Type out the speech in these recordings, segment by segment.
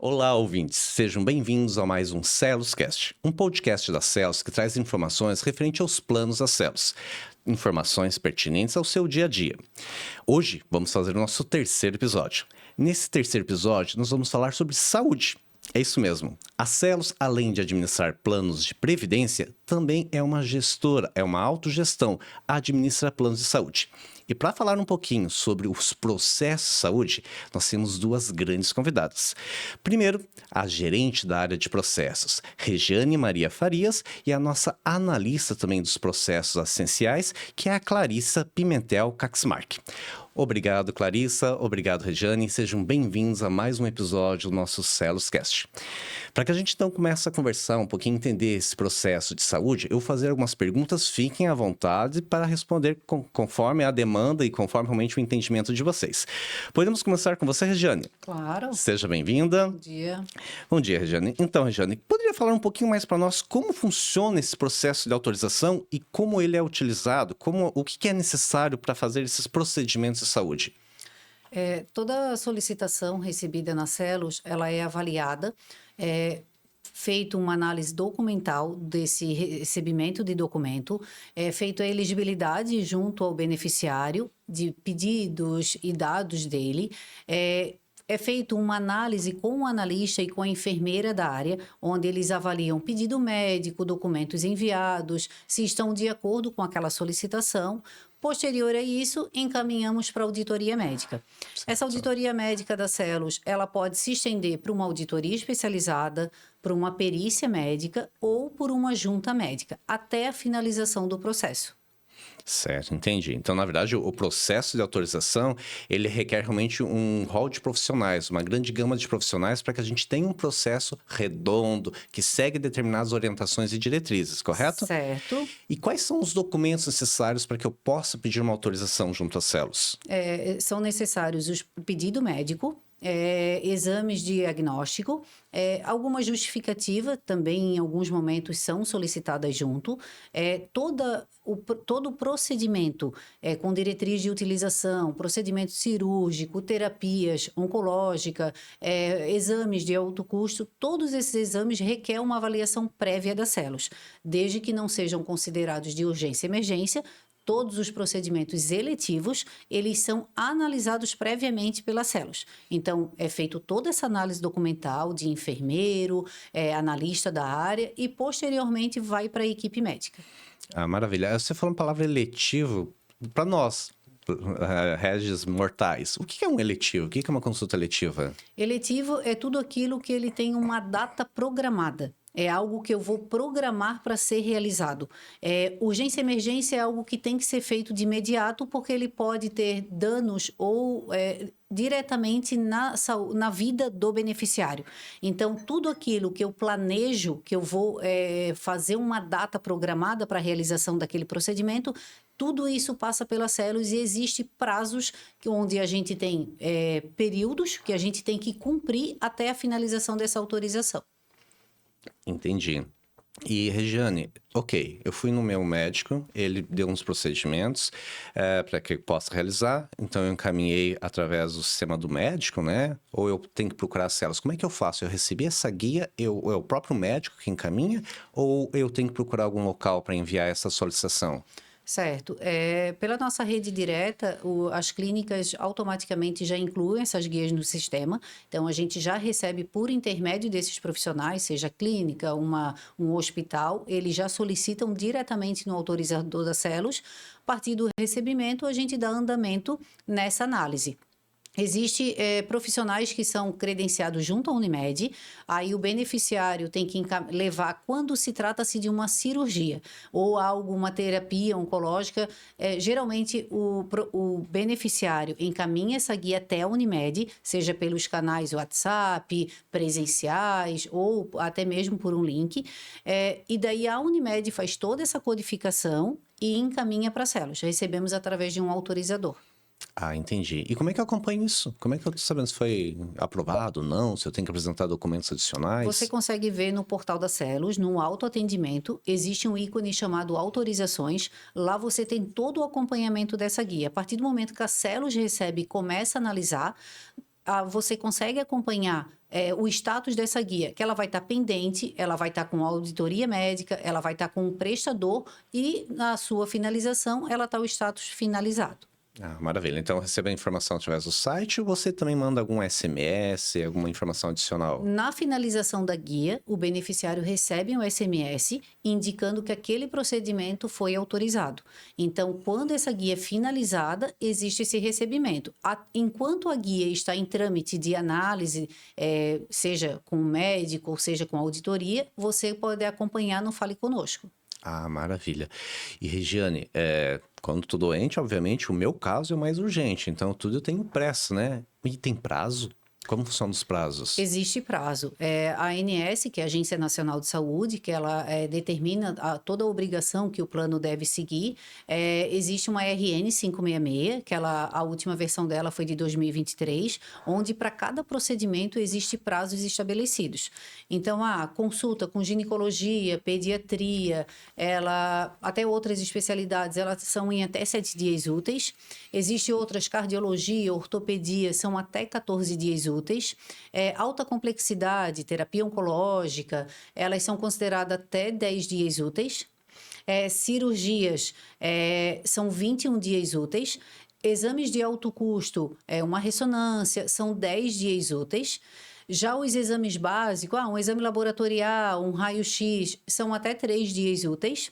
Olá, ouvintes. Sejam bem-vindos a mais um Celoscast, um podcast da Celos que traz informações referente aos planos da Celos, informações pertinentes ao seu dia a dia. Hoje, vamos fazer o nosso terceiro episódio. Nesse terceiro episódio, nós vamos falar sobre saúde. É isso mesmo. A Celos, além de administrar planos de previdência, também é uma gestora, é uma autogestão, administra planos de saúde. E para falar um pouquinho sobre os processos de saúde, nós temos duas grandes convidadas. Primeiro, a gerente da área de processos, Regiane Maria Farias, e a nossa analista também dos processos essenciais, que é a Clarissa Pimentel Kaczmark. Obrigado, Clarissa. Obrigado, Regiane. Sejam bem-vindos a mais um episódio do nosso Celoscast. Para que a gente então comece a conversar um pouquinho, entender esse processo de saúde, eu vou fazer algumas perguntas, fiquem à vontade para responder conforme a demanda e conforme realmente o entendimento de vocês. Podemos começar com você, Regiane? Claro. Seja bem-vinda. Bom dia. Bom dia, Regiane. Então, Regiane, poderia falar um pouquinho mais para nós como funciona esse processo de autorização e como ele é utilizado, o que é necessário para fazer esses procedimentos de saúde? Toda solicitação recebida na Celos, ela é avaliada, feito uma análise documental desse recebimento de documento, é feita a elegibilidade junto ao beneficiário de pedidos e dados dele, é feita uma análise com o analista e com a enfermeira da área, onde eles avaliam pedido médico, documentos enviados, se estão de acordo com aquela solicitação. Posterior a isso, encaminhamos para a auditoria médica. Essa auditoria médica da Celos, ela pode se estender para uma auditoria especializada, para uma perícia médica ou por uma junta médica, até a finalização do processo. Certo, entendi. Então, na verdade, o processo de autorização, ele requer realmente um rol de profissionais, uma grande gama de profissionais para que a gente tenha um processo redondo, que segue determinadas orientações e diretrizes, correto? Certo. E quais são os documentos necessários para que eu possa pedir uma autorização junto às Celos? São necessários o pedido médico, exames de diagnóstico, alguma justificativa também em alguns momentos são solicitadas junto, todo o procedimento com diretriz de utilização, procedimento cirúrgico, terapias oncológica, exames de alto custo, todos esses exames requerem uma avaliação prévia das Celos, desde que não sejam considerados de urgência e emergência. Todos os procedimentos eletivos, eles são analisados previamente pelas Celos. Então, é feito toda essa análise documental de enfermeiro, analista da área e, posteriormente, vai para a equipe médica. Ah, maravilha. Você falou uma palavra eletivo para nós, régios mortais. O que é um eletivo? O que é uma consulta eletiva? Eletivo é tudo aquilo que ele tem uma data programada. É algo que eu vou programar para ser realizado. Urgência e emergência é algo que tem que ser feito de imediato, porque ele pode ter danos ou diretamente na vida do beneficiário. Então, tudo aquilo que eu planejo, que eu vou fazer uma data programada para a realização daquele procedimento, tudo isso passa pela Celos e existe prazos onde a gente tem períodos que a gente tem que cumprir até a finalização dessa autorização. Entendi. E, Regiane, ok, eu fui no meu médico, ele deu uns procedimentos para que eu possa realizar, então eu encaminhei através do sistema do médico, né? Ou eu tenho que procurar as Celos? Como é que eu faço? Eu recebi essa guia, é o próprio médico que encaminha, ou eu tenho que procurar algum local para enviar essa solicitação? Certo. Pela nossa rede direta, as clínicas automaticamente já incluem essas guias no sistema. Então, a gente já recebe por intermédio desses profissionais, seja clínica, um hospital, eles já solicitam diretamente no autorizador da Celos. A partir do recebimento, a gente dá andamento nessa análise. Existem profissionais que são credenciados junto à Unimed, aí o beneficiário tem que levar quando se trata-se de uma cirurgia ou alguma terapia oncológica, geralmente o beneficiário encaminha essa guia até a Unimed, seja pelos canais WhatsApp, presenciais ou até mesmo por um link, e daí a Unimed faz toda essa codificação e encaminha para a Celos. Recebemos através de um autorizador. Ah, entendi. E como é que eu acompanho isso? Como é que eu tô sabendo se foi aprovado ou não? Se eu tenho que apresentar documentos adicionais? Você consegue ver no portal da Celos, no autoatendimento, existe um ícone chamado autorizações. Lá você tem todo o acompanhamento dessa guia. A partir do momento que a Celos recebe e começa a analisar, você consegue acompanhar o status dessa guia, que ela vai estar pendente, ela vai estar com auditoria médica, ela vai estar com o prestador e na sua finalização, ela está o status finalizado. Ah, maravilha. Então, receba a informação através do site ou você também manda algum SMS, alguma informação adicional? Na finalização da guia, o beneficiário recebe um SMS indicando que aquele procedimento foi autorizado. Então, quando essa guia é finalizada, existe esse recebimento. Enquanto a guia está em trâmite de análise, seja com o médico ou seja com a auditoria, você pode acompanhar no Fale Conosco. Ah, maravilha. E Regiane, quando tô doente, obviamente, o meu caso é o mais urgente, então tudo eu tenho pressa, né? E tem prazo? Como funcionam os prazos? Existe prazo. A ANS, que é a Agência Nacional de Saúde, que ela determina toda a obrigação que o plano deve seguir. Existe uma RN 566, que a última versão dela foi de 2023, onde para cada procedimento existe prazos estabelecidos. Então, a consulta com ginecologia, pediatria, até outras especialidades, elas são em até 7 dias úteis. Existem outras, cardiologia, ortopedia, são até 14 dias úteis. Alta complexidade, terapia oncológica, elas são consideradas até 10 dias úteis. Cirurgias são 21 dias úteis. Exames de alto custo, uma ressonância, são 10 dias úteis. Já os exames básicos, um exame laboratorial, um raio-x, são até 3 dias úteis.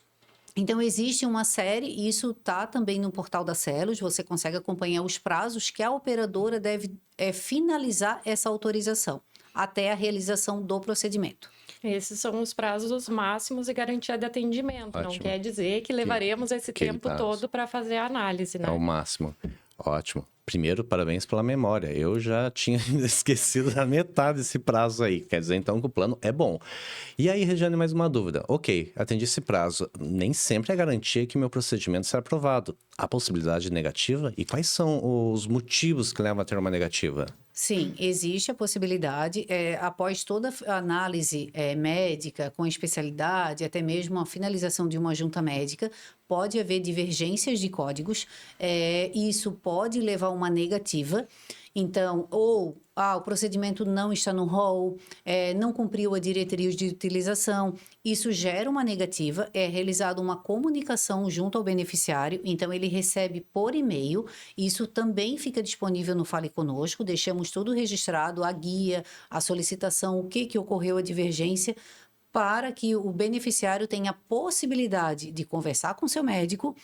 Então, existe uma série, e isso está também no portal da Celos, você consegue acompanhar os prazos que a operadora deve finalizar essa autorização até a realização do procedimento. Esses são os prazos máximos e garantia de atendimento. Ótimo. Não quer dizer que levaremos esse tempo todo para fazer a análise, né? É o máximo. Ótimo. Primeiro, parabéns pela memória. Eu já tinha esquecido da metade desse prazo aí. Quer dizer, então, que o plano é bom. E aí, Regiane, mais uma dúvida. Ok, atendi esse prazo. Nem sempre é garantia que meu procedimento será aprovado. Há possibilidade negativa? E quais são os motivos que levam a ter uma negativa? Sim, existe a possibilidade, após toda a análise médica com especialidade, até mesmo a finalização de uma junta médica, pode haver divergências de códigos, isso pode levar a uma negativa. Então, o procedimento não está no rol, não cumpriu a diretriz de utilização, isso gera uma negativa, é realizada uma comunicação junto ao beneficiário, então ele recebe por e-mail, isso também fica disponível no Fale Conosco, deixamos tudo registrado, a guia, a solicitação, o que ocorreu a divergência, para que o beneficiário tenha a possibilidade de conversar com seu médico,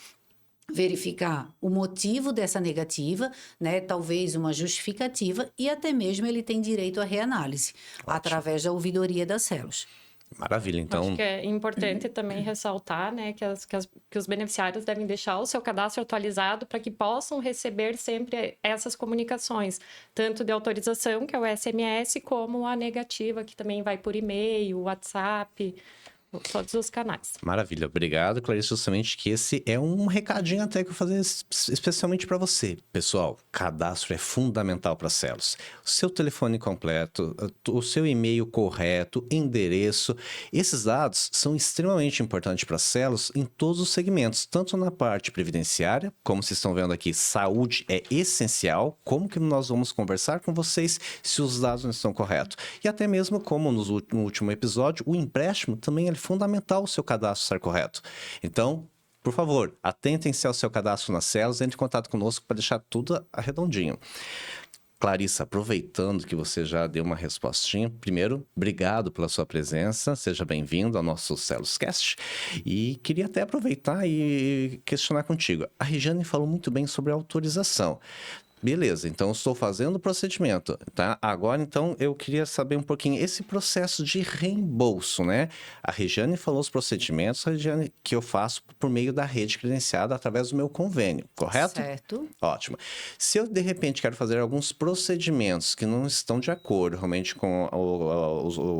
verificar o motivo dessa negativa, né? Talvez uma justificativa e até mesmo ele tem direito à reanálise através da ouvidoria das Celos. Maravilha, então... Acho que é importante também ressaltar, né, que os beneficiários devem deixar o seu cadastro atualizado para que possam receber sempre essas comunicações, tanto de autorização, que é o SMS, como a negativa, que também vai por e-mail, WhatsApp, todos os canais. Maravilha, obrigado, Clarice. Justamente que esse é um recadinho até que eu vou fazer especialmente para você. Pessoal, cadastro é fundamental para Celos. O seu telefone completo, o seu e-mail correto, endereço, esses dados são extremamente importantes para Celos em todos os segmentos, tanto na parte previdenciária, como vocês estão vendo aqui, saúde é essencial, como que nós vamos conversar com vocês se os dados não estão corretos. E até mesmo como no último episódio, o empréstimo também é fundamental o seu cadastro estar correto. Então, por favor, atentem-se ao seu cadastro na Celos, entre em contato conosco para deixar tudo arredondinho. Clarissa, aproveitando que você já deu uma respostinha, primeiro, obrigado pela sua presença, seja bem-vindo ao nosso CelosCast, e queria até aproveitar e questionar contigo. A Regiane falou muito bem sobre a autorização. Beleza, então eu estou fazendo o procedimento, tá? Agora, então, eu queria saber um pouquinho esse processo de reembolso, né? A Regiane falou os procedimentos, Regiane, que eu faço por meio da rede credenciada através do meu convênio, correto? Certo. Ótimo. Se eu, de repente, quero fazer alguns procedimentos que não estão de acordo realmente com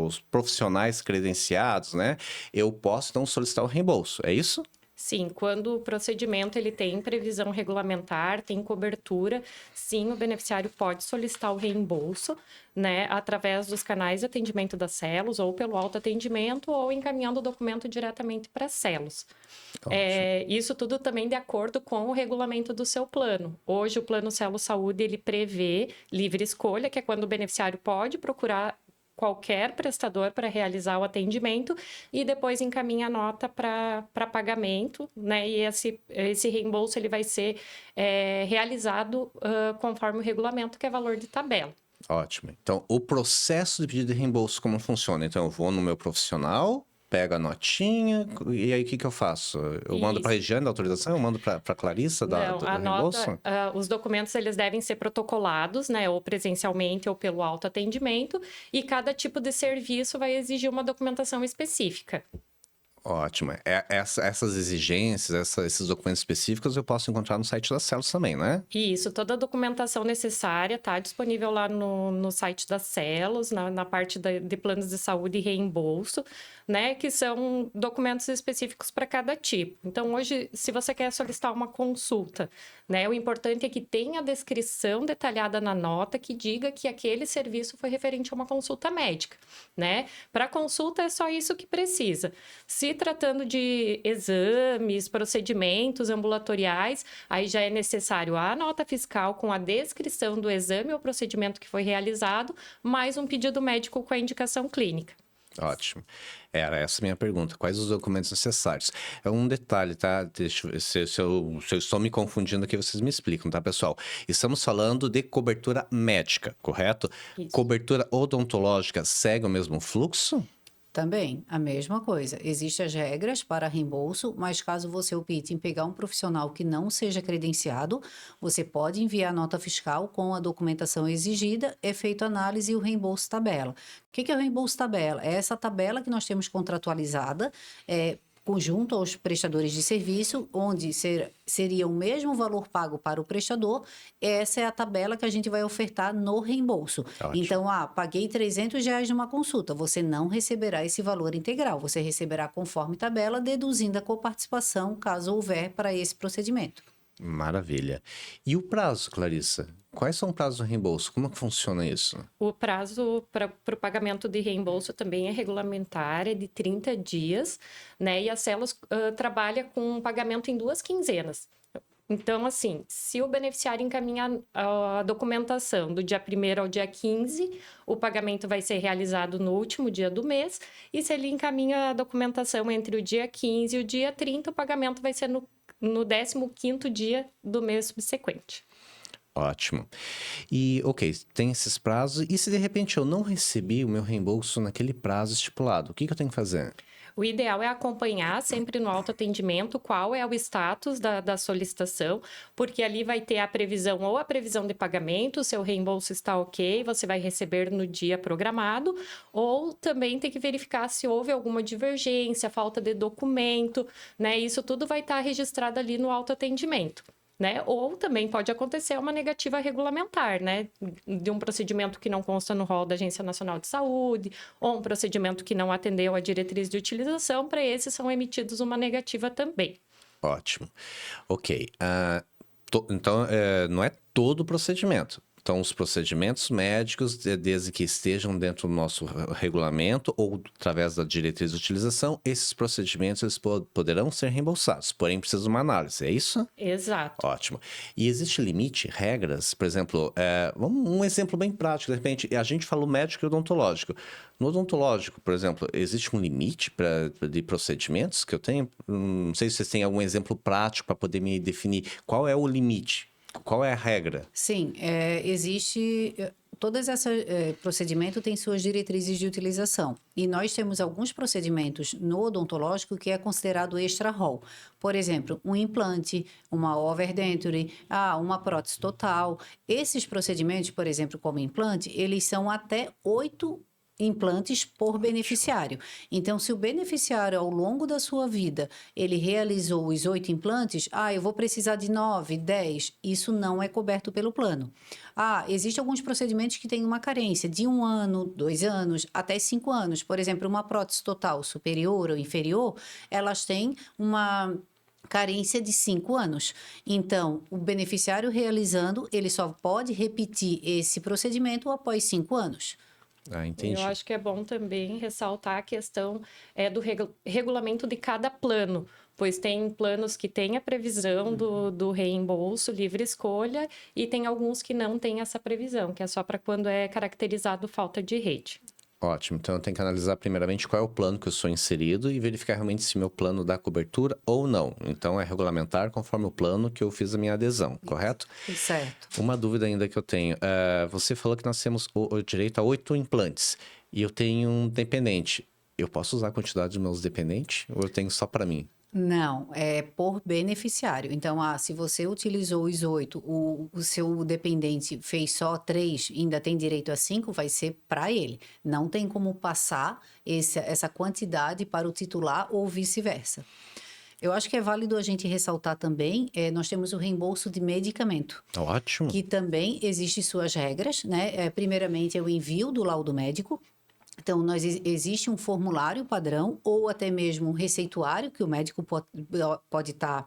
os profissionais credenciados, né? Eu posso, então, solicitar o reembolso, é isso? Sim, quando o procedimento ele tem previsão regulamentar, tem cobertura, sim, o beneficiário pode solicitar o reembolso, né, através dos canais de atendimento da Celos, ou pelo autoatendimento, ou encaminhando o documento diretamente para a Celos. Isso tudo também de acordo com o regulamento do seu plano. Hoje, o plano Celos Saúde, ele prevê livre escolha, que é quando o beneficiário pode procurar qualquer prestador para realizar o atendimento e depois encaminha a nota para pagamento, né? E esse reembolso ele vai ser realizado conforme o regulamento, que é valor de tabela. Ótimo. Então, o processo de pedido de reembolso, como funciona? Então, eu vou no meu profissional, pego a notinha, e aí o que eu faço? Eu mando para a Regiane da autorização? Eu mando para a Clarissa do reembolso? Nota, os documentos eles devem ser protocolados, né? Ou presencialmente ou pelo autoatendimento, e cada tipo de serviço vai exigir uma documentação específica. Ótimo. Essas exigências, esses documentos específicos eu posso encontrar no site da Celos também, né? Isso, toda a documentação necessária está disponível lá no site da Celos, na parte de planos de saúde e reembolso, né? Que são documentos específicos para cada tipo. Então, hoje, se você quer solicitar uma consulta, né? O importante é que tenha a descrição detalhada na nota que diga que aquele serviço foi referente a uma consulta médica, né? Para consulta é só isso que precisa. Se tratando de exames, procedimentos ambulatoriais, aí já é necessário a nota fiscal com a descrição do exame ou procedimento que foi realizado, mais um pedido médico com a indicação clínica. Ótimo. Era essa a minha pergunta. Quais os documentos necessários? É um detalhe, tá? Se eu estou me confundindo aqui, vocês me explicam, tá, pessoal? Estamos falando de cobertura médica, correto? Isso. Cobertura odontológica segue o mesmo fluxo? Também, a mesma coisa. Existem as regras para reembolso, mas caso você opte em pegar um profissional que não seja credenciado, você pode enviar a nota fiscal com a documentação exigida, é feita a análise e o reembolso tabela. O que é o reembolso tabela? É essa tabela que nós temos contratualizada, conjunto aos prestadores de serviço, onde seria o mesmo valor pago para o prestador, essa é a tabela que a gente vai ofertar no reembolso. Ótimo. Então, paguei R$300 numa consulta, você não receberá esse valor integral, você receberá conforme tabela, deduzindo a coparticipação, caso houver, para esse procedimento. Maravilha. E o prazo, Clarissa? Quais são os prazos do reembolso? Como que funciona isso? O prazo para o pagamento de reembolso também é regulamentar, é de 30 dias, né? E a Celos trabalha com pagamento em 2 quinzenas. Então, assim, se o beneficiário encaminhar a documentação do dia 1º ao dia 15, o pagamento vai ser realizado no último dia do mês. E se ele encaminha a documentação entre o dia 15 e o dia 30, o pagamento vai ser no 15º dia do mês subsequente. Ótimo. E, ok, tem esses prazos. E se de repente eu não recebi o meu reembolso naquele prazo estipulado, o que eu tenho que fazer? O ideal é acompanhar sempre no autoatendimento qual é o status da solicitação, porque ali vai ter a previsão ou a previsão de pagamento, seu reembolso está ok, você vai receber no dia programado, ou também tem que verificar se houve alguma divergência, falta de documento, né? Isso tudo vai estar registrado ali no autoatendimento. Né? Ou também pode acontecer uma negativa regulamentar, né? De um procedimento que não consta no rol da Agência Nacional de Saúde, ou um procedimento que não atendeu a diretriz de utilização, para esses são emitidos uma negativa também. Ótimo. Ok. Então, não é todo o procedimento. Então, os procedimentos médicos, desde que estejam dentro do nosso regulamento ou através da diretriz de utilização, esses procedimentos eles poderão ser reembolsados, porém precisa de uma análise, é isso? Exato. Ótimo. E existe limite, regras? Por exemplo, um exemplo bem prático, de repente, a gente falou médico e odontológico. No odontológico, por exemplo, existe um limite de procedimentos que eu tenho? Não sei se vocês têm algum exemplo prático para poder me definir qual é o limite. Qual é a regra? Sim, existe. Todos esses procedimentos têm suas diretrizes de utilização. E nós temos alguns procedimentos no odontológico que é considerado extra-rol. Por exemplo, um implante, uma overdenture, uma prótese total. Esses procedimentos, por exemplo, como implante, eles são até 8 implantes por beneficiário. Então, se o beneficiário, ao longo da sua vida, ele realizou os 8 implantes, eu vou precisar de 9, 10, isso não é coberto pelo plano. Existem alguns procedimentos que têm uma carência de 1 ano, 2 anos, até 5 anos. Por exemplo, uma prótese total superior ou inferior, elas têm uma carência de 5 anos. Então, o beneficiário realizando, ele só pode repetir esse procedimento após 5 anos. Entendi. Eu acho que é bom também ressaltar a questão do regulamento de cada plano, pois tem planos que têm a previsão do reembolso, livre escolha, e tem alguns que não têm essa previsão, que é só para quando é caracterizado falta de rede. Ótimo. Então, eu tenho que analisar primeiramente qual é o plano que eu sou inserido e verificar realmente se meu plano dá cobertura ou não. Então, é regulamentar conforme o plano que eu fiz a minha adesão, correto? Certo. Uma dúvida ainda que eu tenho. Você falou que nós temos o direito a 8 implantes e eu tenho um dependente. Eu posso usar a quantidade dos meus dependentes ou eu tenho só para mim? Não, é por beneficiário. Então, se você utilizou os 8, o seu dependente fez só 3, ainda tem direito a 5, vai ser para ele. Não tem como passar essa quantidade para o titular ou vice-versa. Eu acho que é válido a gente ressaltar também, nós temos o reembolso de medicamento, Ótimo. que também existe suas regras, né? Primeiramente, é o envio do laudo médico. Então, existe um formulário padrão ou até mesmo um receituário que o médico pode estar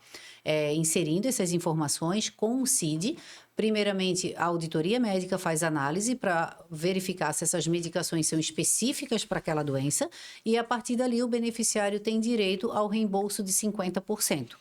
inserindo essas informações com o CID. Primeiramente, a auditoria médica faz análise para verificar se essas medicações são específicas para aquela doença e, a partir dali, o beneficiário tem direito ao reembolso de 50%.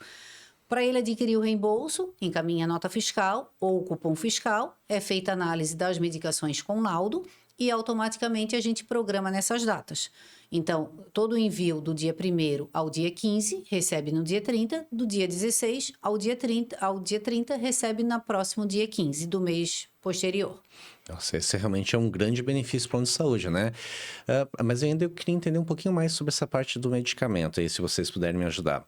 Para ele adquirir o reembolso, encaminha a nota fiscal ou cupom fiscal, é feita a análise das medicações com laudo e automaticamente a gente programa nessas datas. Então, todo o envio do dia 1º ao dia 15 recebe no dia 30, do dia 16 ao dia 30 recebe no próximo dia 15 do mês posterior. Nossa, esse realmente é um grande benefício para o plano de saúde, né? Mas ainda eu queria entender um pouquinho mais sobre essa parte do medicamento, aí, se vocês puderem me ajudar.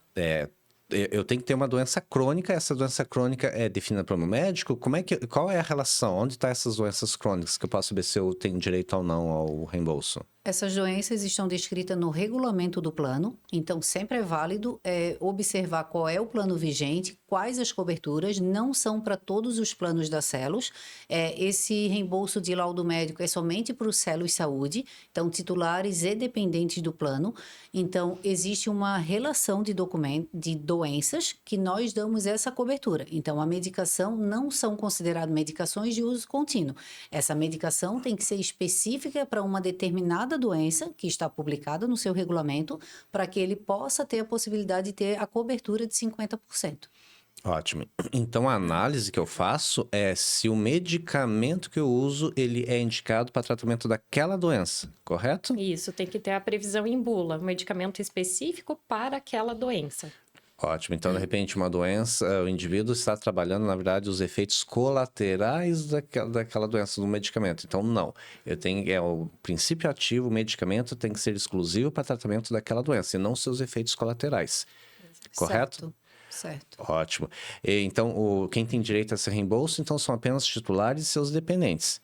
Eu tenho que ter uma doença crônica, essa doença crônica é definida pelo médico? Qual é a relação? Onde estão essas doenças crônicas que eu posso saber se eu tenho direito ou não ao reembolso? Essas doenças estão descritas no regulamento do plano, então sempre é válido observar qual é o plano vigente, quais as coberturas, não são para todos os planos da Celos. Esse reembolso de laudo médico é somente para o Celos Saúde, então titulares e dependentes do plano. Então, existe uma relação de doenças que nós damos essa cobertura. Então, a medicação não são consideradas medicações de uso contínuo. Essa medicação tem que ser específica para uma determinada doença que está publicada no seu regulamento para que ele possa ter a possibilidade de ter a cobertura de 50%. Ótimo. Então, a análise que eu faço é se o medicamento que eu uso, ele é indicado para tratamento daquela doença, correto? Isso, tem que ter a previsão em bula, um medicamento específico para aquela doença. Ótimo. Então, de repente, uma doença, o indivíduo está trabalhando, na verdade, os efeitos colaterais daquela doença do medicamento. Então, não. O princípio ativo, o medicamento tem que ser exclusivo para tratamento daquela doença, e não seus efeitos colaterais. Correto? Certo. Ótimo. Então, quem tem direito a esse reembolso, então, são apenas titulares e seus dependentes.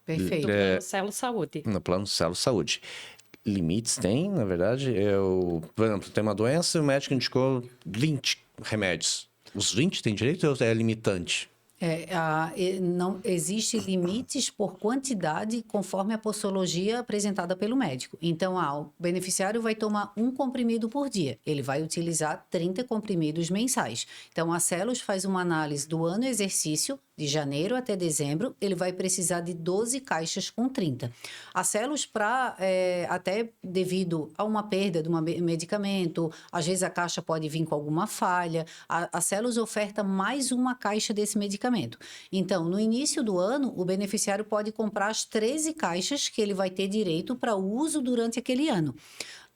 Perfeito. No plano Celo Saúde. No plano Celo Saúde. Limites tem, na verdade. Por exemplo, tem uma doença e o médico indicou 20 remédios. Os 20 têm direito ou é limitante? Não existe limites por quantidade conforme a posologia apresentada pelo médico. Então, o beneficiário vai tomar um comprimido por dia. Ele vai utilizar 30 comprimidos mensais. Então, a Celos faz uma análise do ano exercício, de janeiro até dezembro, ele vai precisar de 12 caixas com 30. A Celos, até devido a uma perda de um medicamento, às vezes a caixa pode vir com alguma falha, a Celos oferta mais uma caixa desse medicamento. Então, no início do ano, o beneficiário pode comprar as 13 caixas que ele vai ter direito para uso durante aquele ano.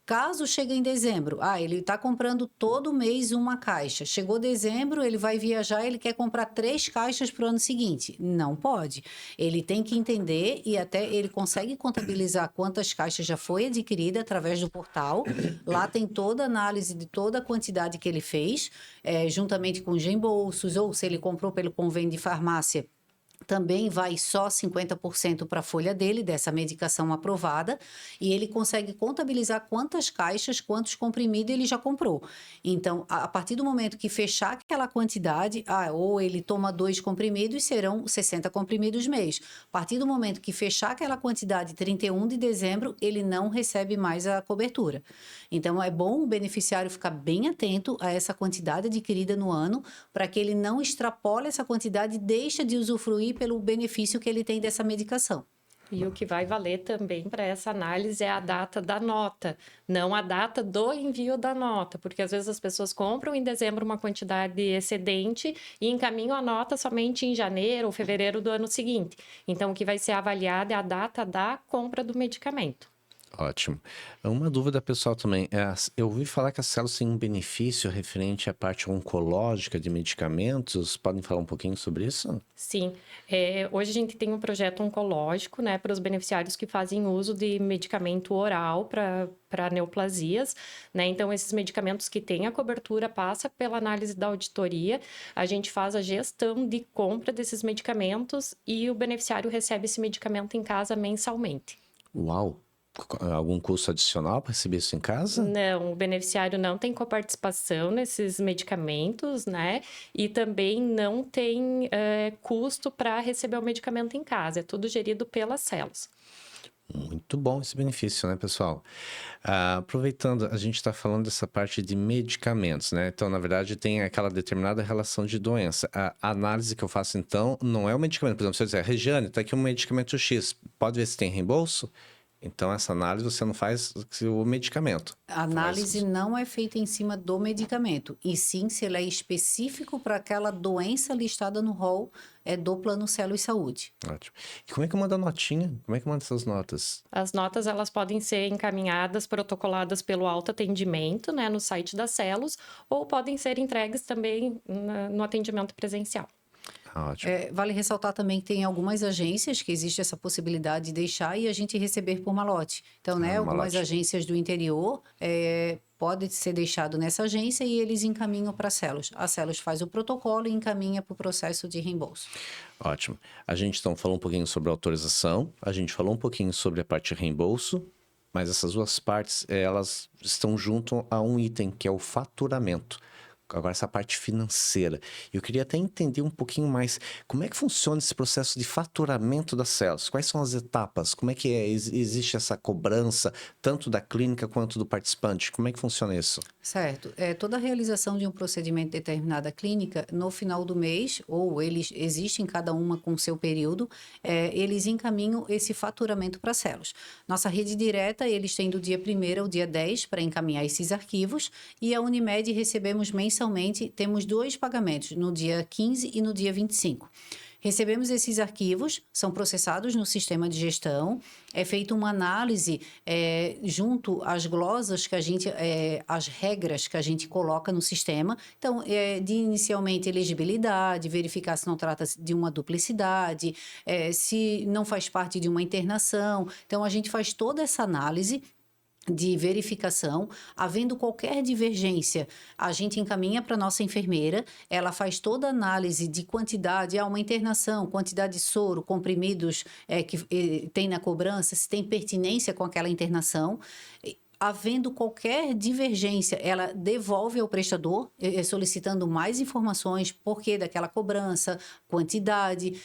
Caso chegue em dezembro, ele está comprando todo mês uma caixa. Chegou dezembro, ele vai viajar, ele quer comprar 3 caixas para o ano seguinte. Não pode. Ele tem que entender e até ele consegue contabilizar quantas caixas já foi adquirida através do portal. Lá tem toda a análise de toda a quantidade que ele fez, juntamente com os reembolsos, ou se ele comprou pelo convênio de farmácia, também vai só 50% para a folha dele, dessa medicação aprovada, e ele consegue contabilizar quantas caixas, quantos comprimidos ele já comprou. Então, a partir do momento que fechar aquela quantidade, ou ele toma 2 comprimidos, serão 60 comprimidos mês. A partir do momento que fechar aquela quantidade, 31 de dezembro, ele não recebe mais a cobertura. Então, é bom o beneficiário ficar bem atento a essa quantidade adquirida no ano, para que ele não extrapole essa quantidade e deixe de usufruir pelo benefício que ele tem dessa medicação. E o que vai valer também para essa análise é a data da nota, não a data do envio da nota, porque às vezes as pessoas compram em dezembro uma quantidade excedente e encaminham a nota somente em janeiro ou fevereiro do ano seguinte. Então, o que vai ser avaliado é a data da compra do medicamento. Ótimo. Uma dúvida pessoal também. Eu ouvi falar que as células têm um benefício referente à parte oncológica de medicamentos. Podem falar um pouquinho sobre isso? Sim, hoje a gente tem um projeto oncológico, né, para os beneficiários que fazem uso de medicamento oral para neoplasias, né? Então, esses medicamentos que têm a cobertura passa pela análise da auditoria, a gente faz a gestão de compra desses medicamentos e o beneficiário recebe esse medicamento em casa mensalmente. Uau! Algum custo adicional para receber isso em casa? Não, o beneficiário não tem coparticipação nesses medicamentos, né? E também não tem custo para receber o medicamento em casa. É tudo gerido pelas células. Muito bom esse benefício, né, pessoal? Aproveitando, a gente está falando dessa parte de medicamentos, né? Então, na verdade, tem aquela determinada relação de doença. A análise que eu faço, então, não é o medicamento. Por exemplo, se eu disser, Regiane, está aqui um medicamento X, pode ver se tem reembolso? Então, essa análise você não faz o medicamento. A análise não é feita em cima do medicamento, e sim se ele é específico para aquela doença listada no rol do Plano Celo e Saúde. Ótimo. E como é que manda a notinha? Como é que manda essas notas? As notas, elas podem ser encaminhadas, protocoladas pelo autoatendimento, né, no site das Celos, ou podem ser entregues também no atendimento presencial. Ótimo. Vale ressaltar também que tem algumas agências que existe essa possibilidade de deixar e a gente receber por malote. Então, né, algumas agências do interior pode ser deixado nessa agência e eles encaminham para a Celos. A Celos faz o protocolo e encaminha para o processo de reembolso. Ótimo. A gente então falou um pouquinho sobre a autorização, a gente falou um pouquinho sobre a parte de reembolso, mas essas duas partes, elas estão junto a um item, que é o faturamento. Agora, essa parte financeira. Eu queria até entender um pouquinho mais como é que funciona esse processo de faturamento das células. Quais são as etapas? Como é que existe essa cobrança, tanto da clínica quanto do participante? Como é que funciona isso? Certo. Toda a realização de um procedimento em determinada clínica, no final do mês, ou eles existem cada uma com o seu período, eles encaminham esse faturamento para as células. Nossa rede direta, eles têm do dia 1º ao dia 10 para encaminhar esses arquivos, e a Unimed recebemos mensalmente, temos 2 pagamentos, no dia 15 e no dia 25. Recebemos esses arquivos, são processados no sistema de gestão, é feita uma análise junto às glosas que a gente, as regras que a gente coloca no sistema. Então, de inicialmente elegibilidade, verificar se não trata de uma duplicidade, se não faz parte de uma internação. Então, a gente faz toda essa análise de verificação. Havendo qualquer divergência, a gente encaminha para a nossa enfermeira, ela faz toda a análise de quantidade, uma internação, quantidade de soro, comprimidos que tem na cobrança, se tem pertinência com aquela internação. Havendo qualquer divergência, ela devolve ao prestador, solicitando mais informações, porquê daquela cobrança, quantidade.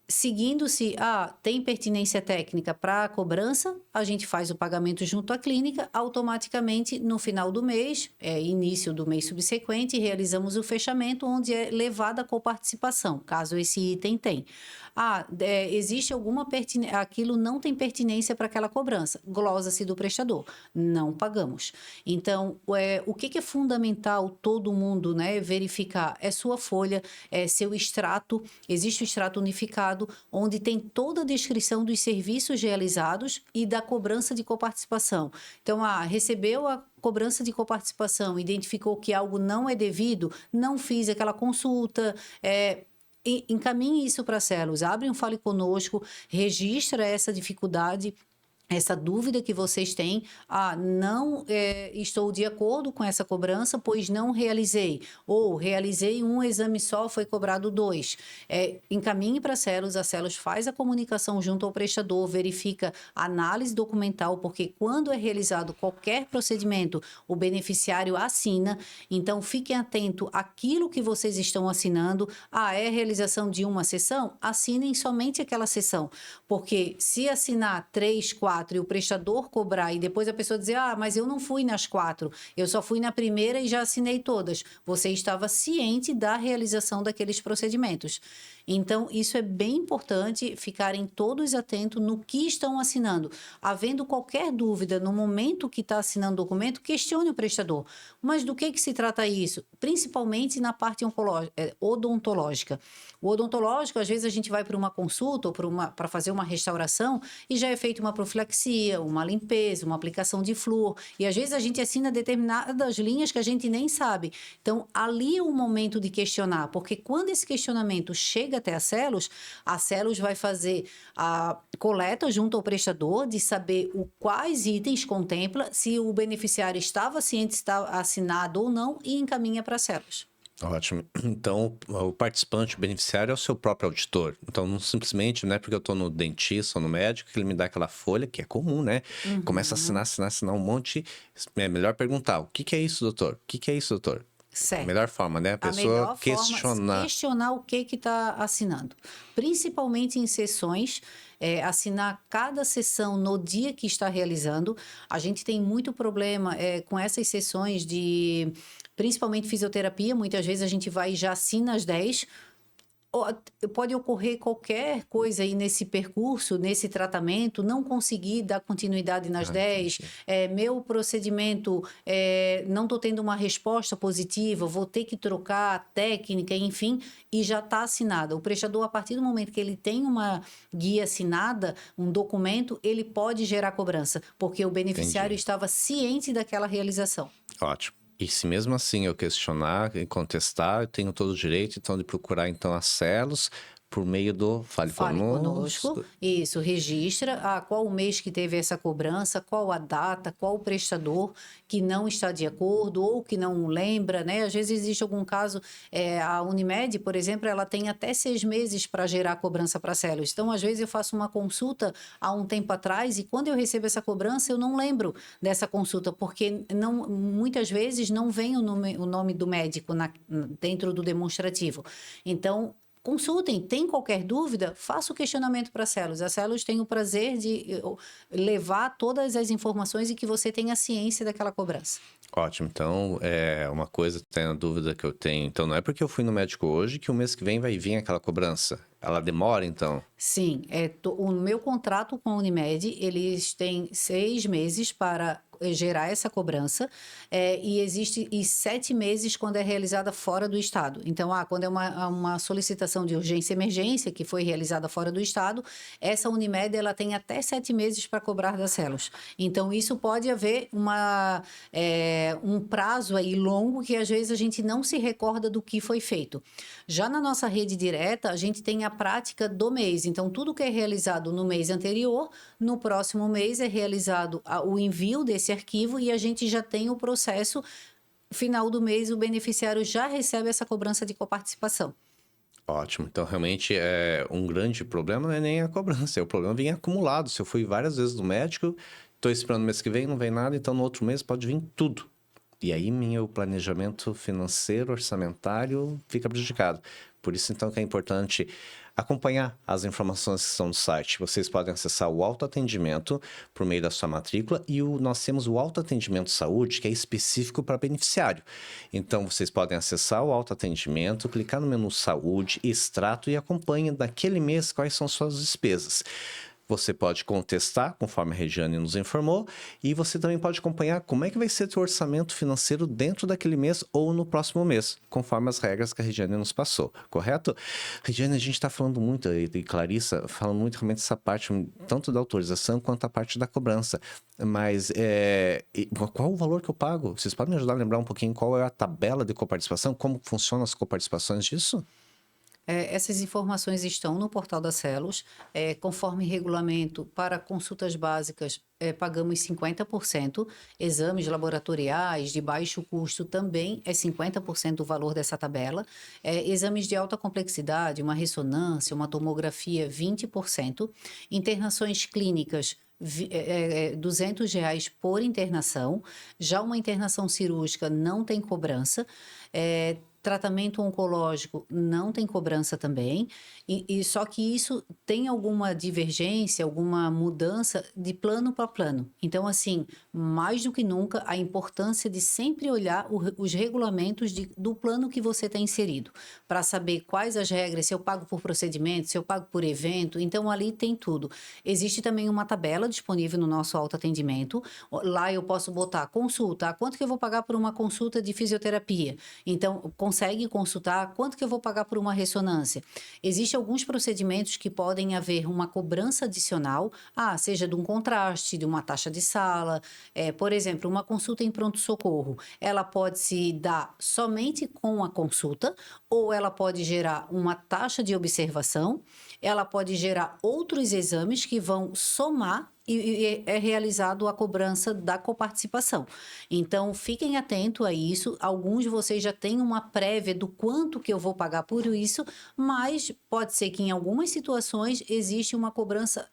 Seguindo-se, tem pertinência técnica para a cobrança, a gente faz o pagamento junto à clínica, automaticamente no final do mês, início do mês subsequente, realizamos o fechamento, onde é levada a coparticipação, caso esse item tem. Existe alguma pertinência, aquilo não tem pertinência para aquela cobrança, glosa-se do prestador, não pagamos. Então, o que é fundamental todo mundo, né, verificar? É sua folha, seu extrato, existe o extrato unificado, onde tem toda a descrição dos serviços realizados e da cobrança de coparticipação. Então, recebeu a cobrança de coparticipação, identificou que algo não é devido, não fiz aquela consulta, encaminhe isso para a Celos, abre um Fale Conosco, registra essa dificuldade, essa dúvida que vocês têm, não estou de acordo com essa cobrança, pois não realizei, ou realizei um exame só, foi cobrado 2. Encaminhe para a Celos faz a comunicação junto ao prestador, verifica a análise documental, porque quando é realizado qualquer procedimento, o beneficiário assina, então fiquem atentos àquilo que vocês estão assinando. É a realização de uma sessão? Assinem somente aquela sessão, porque se assinar 3, 4, e o prestador cobrar e depois a pessoa dizer, mas eu não fui nas 4, eu só fui na primeira e já assinei todas. Você estava ciente da realização daqueles procedimentos. Então, isso é bem importante ficarem todos atentos no que estão assinando. Havendo qualquer dúvida no momento que está assinando o documento, questione o prestador. Mas do que se trata isso? Principalmente na parte odontológica. O odontológico, às vezes a gente vai para uma consulta ou para fazer uma restauração e já é feita uma profilaxia, uma limpeza, uma aplicação de flúor. E às vezes a gente assina determinadas linhas que a gente nem sabe. Então, ali é o momento de questionar, porque quando esse questionamento chega até a Celos vai fazer a coleta junto ao prestador de saber quais itens contempla, se o beneficiário estava ciente, está assinado ou não, e encaminha para a Celos. Ótimo. Então, o participante, o beneficiário é o seu próprio auditor. Então, não simplesmente, não é porque eu estou no dentista ou no médico que ele me dá aquela folha, que é comum, né? Começa a assinar um monte. É melhor perguntar, o que é isso, doutor? O que é isso, doutor? Certo. A melhor forma, né? A pessoa questionar o que está assinando. Principalmente em sessões, assinar cada sessão no dia que está realizando. A gente tem muito problema com essas sessões de... Principalmente fisioterapia, muitas vezes a gente vai e já assina às 10. Pode ocorrer qualquer coisa aí nesse percurso, nesse tratamento, não conseguir dar continuidade nas 10. Meu procedimento, não estou tendo uma resposta positiva, vou ter que trocar a técnica, enfim, e já está assinada. O prestador, a partir do momento que ele tem uma guia assinada, um documento, ele pode gerar cobrança, porque o beneficiário estava ciente daquela realização. Ótimo. E se mesmo assim eu questionar e contestar, eu tenho todo o direito, então, de procurar, então, a Celos por meio do Fale Conosco. Isso, registra qual o mês que teve essa cobrança, qual a data, qual o prestador que não está de acordo ou que não lembra, né? Às vezes existe algum caso, a Unimed, por exemplo, ela tem até 6 meses para gerar a cobrança para a Celos. Então, às vezes eu faço uma consulta há um tempo atrás e quando eu recebo essa cobrança, eu não lembro dessa consulta, porque muitas vezes não vem o nome do médico dentro do demonstrativo. Então, consultem, tem qualquer dúvida, faça o questionamento para a Celos. A Celos tem o prazer de levar todas as informações e que você tenha ciência daquela cobrança. Ótimo. Então, uma coisa, tem a dúvida que eu tenho. Então, não é porque eu fui no médico hoje que o mês que vem vai vir aquela cobrança. Ela demora, então? Sim. O meu contrato com a Unimed, eles têm 6 meses para gerar essa cobrança e existe 7 meses quando é realizada fora do estado. Então, quando é uma solicitação de urgência e emergência que foi realizada fora do estado, essa Unimed ela tem até 7 meses para cobrar das Celos. Então, isso pode haver um prazo aí longo que às vezes a gente não se recorda do que foi feito. Já na nossa rede direta, a gente tem a prática do mês. Então, tudo que é realizado no mês anterior, no próximo mês é realizado o envio desse arquivo e a gente já tem o processo. Final do mês, o beneficiário já recebe essa cobrança de coparticipação. Ótimo. Então, realmente, um grande problema não é nem a cobrança, o problema vem acumulado. Se eu fui várias vezes no médico, estou esperando o mês que vem, não vem nada, então no outro mês pode vir tudo. E aí, meu planejamento financeiro, orçamentário, fica prejudicado. Por isso, então, que é importante acompanhar as informações que estão no site. Vocês podem acessar o autoatendimento por meio da sua matrícula e nós temos o autoatendimento saúde, que é específico para beneficiário. Então, vocês podem acessar o autoatendimento, clicar no menu saúde, extrato e acompanhe naquele mês quais são suas despesas. Você pode contestar, conforme a Regiane nos informou, e você também pode acompanhar como é que vai ser o seu orçamento financeiro dentro daquele mês ou no próximo mês, conforme as regras que a Regiane nos passou, correto? Regiane, a gente está falando muito, e Clarissa, falando muito realmente dessa parte, tanto da autorização quanto a parte da cobrança, mas qual o valor que eu pago? Vocês podem me ajudar a lembrar um pouquinho qual é a tabela de coparticipação, como funcionam as coparticipações disso? Essas informações estão no portal da Celos. Conforme regulamento, para consultas básicas, pagamos 50%. Exames laboratoriais de baixo custo também é 50% do valor dessa tabela. Exames de alta complexidade, uma ressonância, uma tomografia, 20%. Internações clínicas, R$200 por internação. Já uma internação cirúrgica não tem cobrança. tratamento oncológico não tem cobrança também, e só que isso tem alguma divergência, alguma mudança de plano para plano. Então, assim, mais do que nunca, a importância de sempre olhar os regulamentos do plano que você está inserido, para saber quais as regras, se eu pago por procedimento, se eu pago por evento, então ali tem tudo. Existe também uma tabela disponível no nosso autoatendimento, lá eu posso botar consulta, quanto que eu vou pagar por uma consulta de fisioterapia? Então, consegue consultar quanto que eu vou pagar por uma ressonância. Existem alguns procedimentos que podem haver uma cobrança adicional, seja de um contraste, de uma taxa de sala, por exemplo, uma consulta em pronto-socorro, ela pode se dar somente com a consulta, ou ela pode gerar uma taxa de observação, ela pode gerar outros exames que vão somar e é realizado a cobrança da coparticipação. Então, fiquem atentos a isso. Alguns de vocês já têm uma prévia do quanto que eu vou pagar por isso, mas pode ser que em algumas situações existe uma cobrança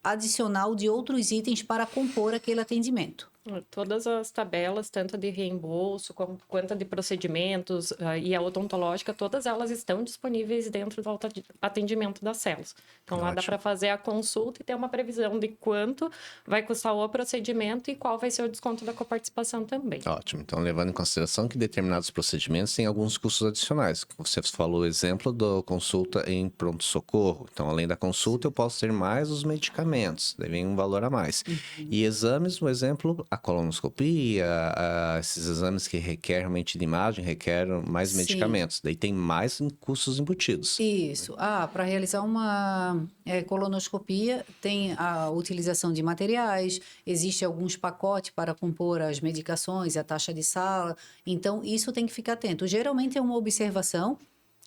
adicional de outros itens para compor aquele atendimento. Todas as tabelas, tanto de reembolso quanto de procedimentos e a odontológica, todas elas estão disponíveis dentro do atendimento das células. Então, lá dá para fazer a consulta e ter uma previsão de quanto vai custar o procedimento e qual vai ser o desconto da coparticipação também. Ótimo. Então, levando em consideração que determinados procedimentos têm alguns custos adicionais. Você falou o exemplo da consulta em pronto-socorro. Então, além da consulta, eu posso ter mais os medicamentos. Daí vem um valor a mais. E exames, por exemplo, a colonoscopia, esses exames que requerem realmente de imagem, requerem mais medicamentos. Daí tem mais custos embutidos. Isso. Para realizar uma colonoscopia, tem a utilização de materiais, existe alguns pacotes para compor as medicações, a taxa de sala. Então, isso tem que ficar atento. Geralmente é uma observação.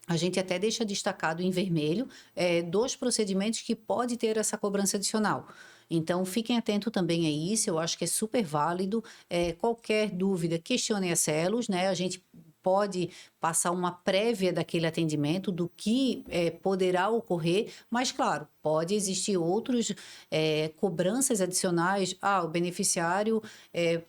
A gente até deixa destacado em vermelho dos procedimentos que pode ter essa cobrança adicional. Então, fiquem atentos também a isso, eu acho que é super válido. Qualquer dúvida, questionem as células, né? A gente pode passar uma prévia daquele atendimento, do que poderá ocorrer, mas, claro, pode existir outros cobranças adicionais. O beneficiário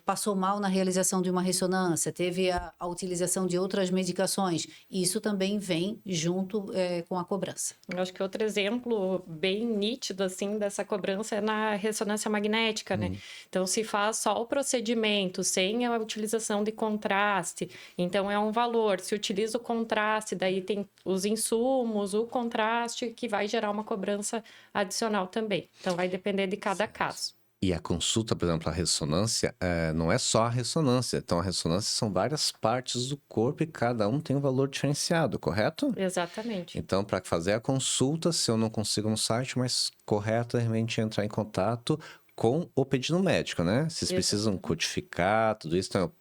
passou mal na realização de uma ressonância, teve a utilização de outras medicações. Isso também vem junto com a cobrança. Eu acho que outro exemplo bem nítido, assim, dessa cobrança é na ressonância magnética, né? Então, se faz só o procedimento, sem a utilização de contraste, então é um valor. Se utiliza o contraste, daí tem os insumos, o contraste, que vai gerar uma cobrança adicional também. Então, vai depender de cada caso. E a consulta, por exemplo, a ressonância, não é só a ressonância. Então, a ressonância são várias partes do corpo e cada um tem um valor diferenciado, correto? Exatamente. Então, para fazer a consulta, se eu não consigo no site, mas correto é realmente entrar em contato com o pedido médico, né? Vocês precisam codificar tudo isso. Então,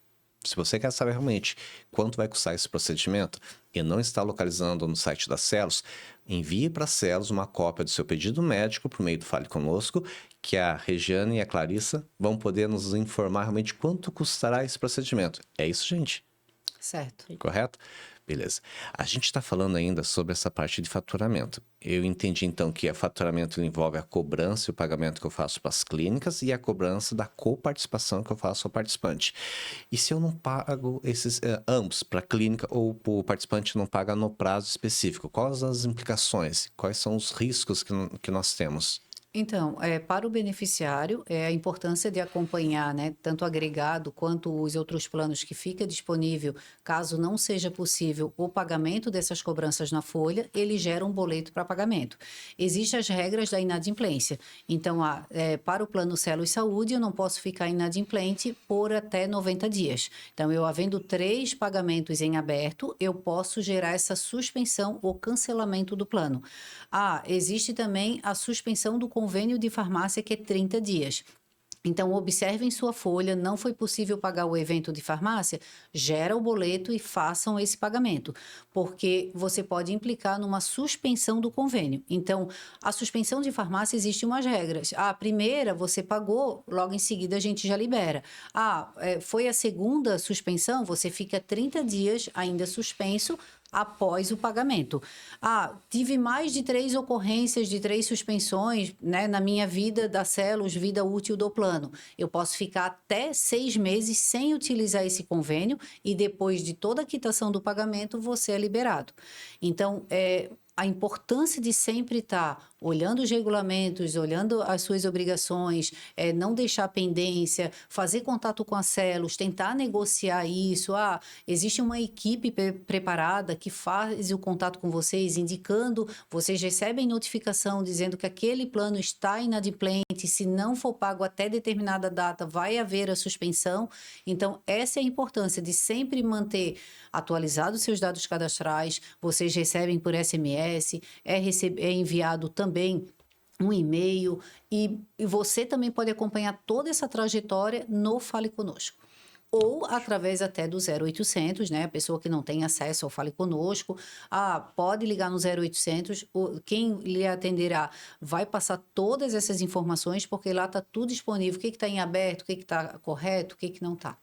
se você quer saber realmente quanto vai custar esse procedimento e não está localizando no site da Cellus, envie para a Cellus uma cópia do seu pedido médico por meio do Fale Conosco, que a Regiane e a Clarissa vão poder nos informar realmente quanto custará esse procedimento. É isso, gente? Certo. Correto? Beleza. A gente está falando ainda sobre essa parte de faturamento. Eu entendi, então, que o faturamento envolve a cobrança e o pagamento que eu faço para as clínicas e a cobrança da coparticipação que eu faço ao participante. E se eu não pago esses ambos, para a clínica ou o participante não paga no prazo específico? Quais as implicações? Quais são os riscos que nós temos? Então, para o beneficiário, a importância de acompanhar, né, tanto o agregado quanto os outros planos que fica disponível, caso não seja possível o pagamento dessas cobranças na folha, ele gera um boleto para pagamento. Existem as regras da inadimplência. Então, para o plano Cellus Saúde, eu não posso ficar inadimplente por até 90 dias. Então, eu havendo 3 pagamentos em aberto, eu posso gerar essa suspensão ou cancelamento do plano. Existe também a suspensão do convênio de farmácia, que é 30 dias. Então, observem sua folha, não foi possível pagar o evento de farmácia, gera o boleto e façam esse pagamento, porque você pode implicar numa suspensão do convênio. Então, a suspensão de farmácia existe umas regras. A primeira, você pagou, logo em seguida a gente já libera. Foi a segunda suspensão, você fica 30 dias ainda suspenso, após o pagamento. Tive mais de 3 ocorrências de 3 suspensões, né, na minha vida da Celos, vida útil do plano. Eu posso ficar até 6 meses sem utilizar esse convênio e depois de toda a quitação do pagamento, você é liberado. Então, a importância de sempre estar olhando os regulamentos, olhando as suas obrigações, não deixar pendência, fazer contato com a Celos, tentar negociar isso. Existe uma equipe preparada que faz o contato com vocês, indicando, vocês recebem notificação dizendo que aquele plano está inadimplente, se não for pago até determinada data, vai haver a suspensão. Então, essa é a importância de sempre manter atualizados seus dados cadastrais, vocês recebem por SMS, é enviado também um e-mail e você também pode acompanhar toda essa trajetória no Fale Conosco. Ou através até do 0800, né? A pessoa que não tem acesso ao Fale Conosco, pode ligar no 0800, quem lhe atenderá vai passar todas essas informações, porque lá está tudo disponível, o que está em aberto, o que está correto, o que não está.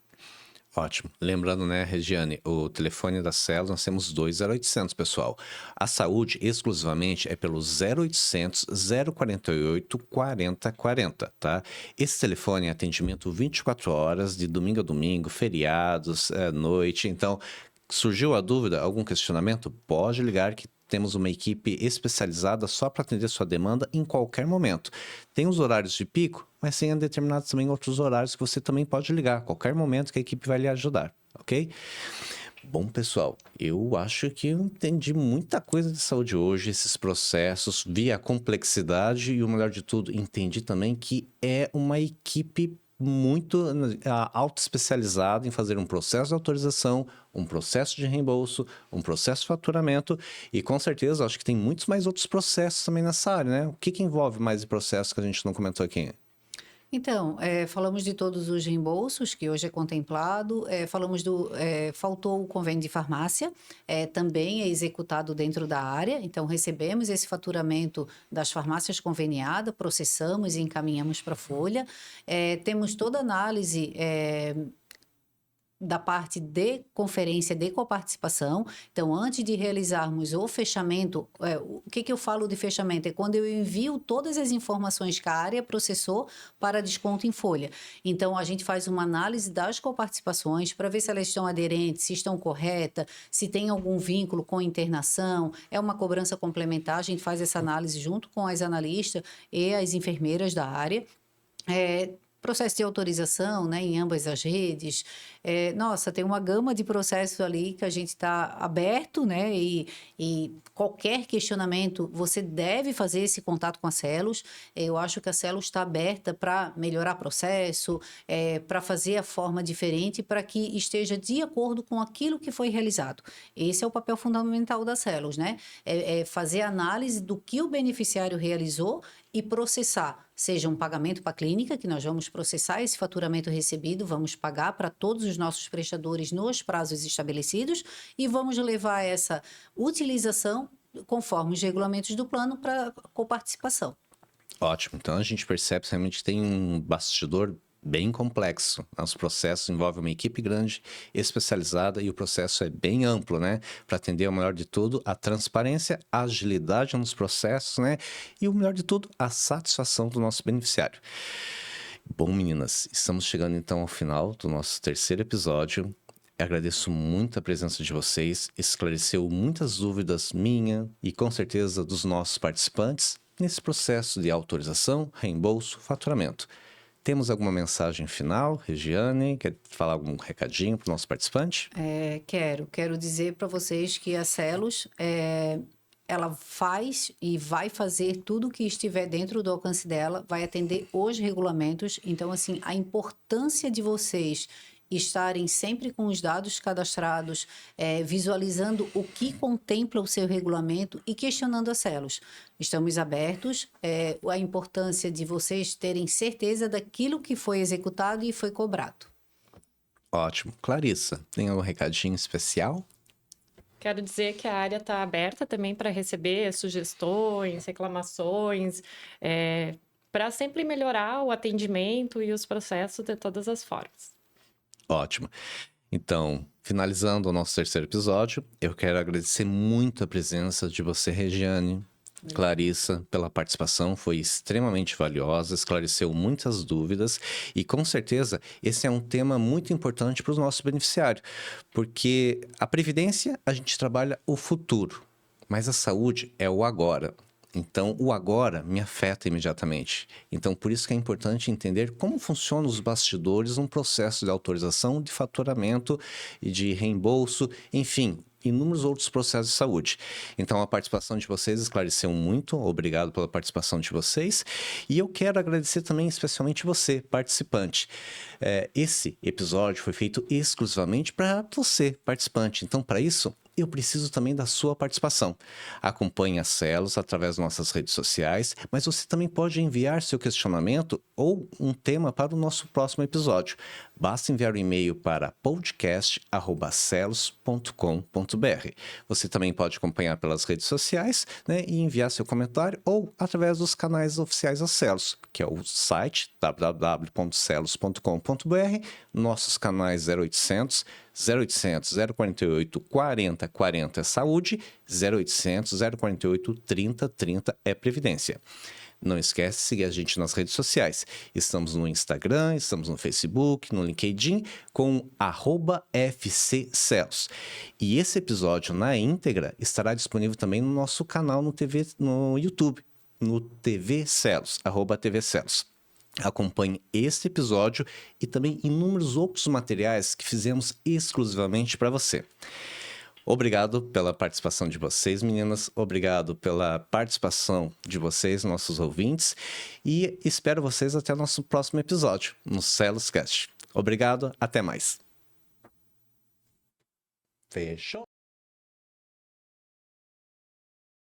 Ótimo. Lembrando, né, Regiane, o telefone da Celos, nós temos 2 0800, pessoal. A saúde, exclusivamente, é pelo 0800 048 4040, tá? Esse telefone é atendimento 24 horas, de domingo a domingo, feriados, noite. Então, surgiu a dúvida, algum questionamento? Pode ligar que temos uma equipe especializada só para atender sua demanda em qualquer momento. Tem os horários de pico, mas tem determinados também outros horários que você também pode ligar a qualquer momento que a equipe vai lhe ajudar, ok? Bom, pessoal, eu acho que eu entendi muita coisa de saúde hoje, esses processos, vi a complexidade e o melhor de tudo, entendi também que é uma equipe muito auto-especializado em fazer um processo de autorização, um processo de reembolso, um processo de faturamento e com certeza acho que tem muitos mais outros processos também nessa área, né? O que envolve mais de processo que a gente não comentou aqui? Então, falamos de todos os reembolsos, que hoje é contemplado, falamos faltou o convênio de farmácia, também é executado dentro da área, então recebemos esse faturamento das farmácias conveniadas, processamos e encaminhamos para a folha, temos toda a análise da parte de conferência de coparticipação. Então, antes de realizarmos o fechamento, o que eu falo de fechamento? É quando eu envio todas as informações que a área processou para desconto em folha. Então, a gente faz uma análise das coparticipações para ver se elas estão aderentes, se estão corretas, se tem algum vínculo com internação, é uma cobrança complementar, a gente faz essa análise junto com as analistas e as enfermeiras da área. Processo de autorização, né, em ambas as redes. Tem uma gama de processos ali que a gente está aberto, né, e qualquer questionamento, você deve fazer esse contato com a Celos. Eu acho que a Celos está aberta para melhorar processo, para fazer a forma diferente, para que esteja de acordo com aquilo que foi realizado. Esse é o papel fundamental da Celos, né? Fazer análise do que o beneficiário realizou e processar, seja um pagamento para a clínica, que nós vamos processar esse faturamento recebido, vamos pagar para todos os nossos prestadores nos prazos estabelecidos e vamos levar essa utilização conforme os regulamentos do plano para coparticipação. Ótimo. Então, a gente percebe que realmente tem um bastidor bem complexo. Os processos envolvem uma equipe grande, especializada e o processo é bem amplo, né? Para atender o melhor de tudo, a transparência, a agilidade nos processos, né? E o melhor de tudo, a satisfação do nosso beneficiário. Bom, meninas, estamos chegando então ao final do nosso 3º episódio. Eu agradeço muito a presença de vocês, esclareceu muitas dúvidas minha e com certeza dos nossos participantes nesse processo de autorização, reembolso, faturamento. Temos alguma mensagem final, Regiane? Quer falar algum recadinho para o nosso participante? Quero dizer para vocês que a Celos, ela faz e vai fazer tudo o que estiver dentro do alcance dela, vai atender os regulamentos. Então, assim, a importância de vocês estarem sempre com os dados cadastrados, visualizando o que contempla o seu regulamento e questionando a Celos. Estamos abertos, a importância de vocês terem certeza daquilo que foi executado e foi cobrado. Ótimo. Clarissa, tem algum recadinho especial? Quero dizer que a área está aberta também para receber sugestões, reclamações, para sempre melhorar o atendimento e os processos de todas as formas. Ótimo. Então, finalizando o nosso terceiro episódio, eu quero agradecer muito a presença de você, Regiane, Clarissa, pela participação, foi extremamente valiosa, esclareceu muitas dúvidas e com certeza esse é um tema muito importante para o nosso beneficiário, porque a previdência a gente trabalha o futuro, mas a saúde é o agora. Então, o agora me afeta imediatamente. Então, por isso que é importante entender como funcionam os bastidores num processo de autorização, de faturamento e de reembolso, enfim, inúmeros outros processos de saúde. Então, a participação de vocês esclareceu muito. Obrigado pela participação de vocês. E eu quero agradecer também especialmente você, participante. Esse episódio foi feito exclusivamente para você, participante. Então, para isso, eu preciso também da sua participação. Acompanhe a Celos através das nossas redes sociais, mas você também pode enviar seu questionamento ou um tema para o nosso próximo episódio. Basta enviar um e-mail para podcast@celos.com.br. Você também pode acompanhar pelas redes sociais, né, e enviar seu comentário ou através dos canais oficiais da Celos, que é o site www.celos.com.br, nossos canais 0800 048 40 40 é saúde, 0800 048 30 30 é previdência. Não esquece de seguir a gente nas redes sociais. Estamos no Instagram, estamos no Facebook, no LinkedIn, com @FCCelos. E esse episódio na íntegra estará disponível também no nosso canal no YouTube, no TV Celos, @TV Celos. Acompanhe este episódio e também inúmeros outros materiais que fizemos exclusivamente para você. Obrigado pela participação de vocês, meninas. Obrigado pela participação de vocês, nossos ouvintes. E espero vocês até o nosso próximo episódio, no Celos Cast. Obrigado, até mais. Fechou?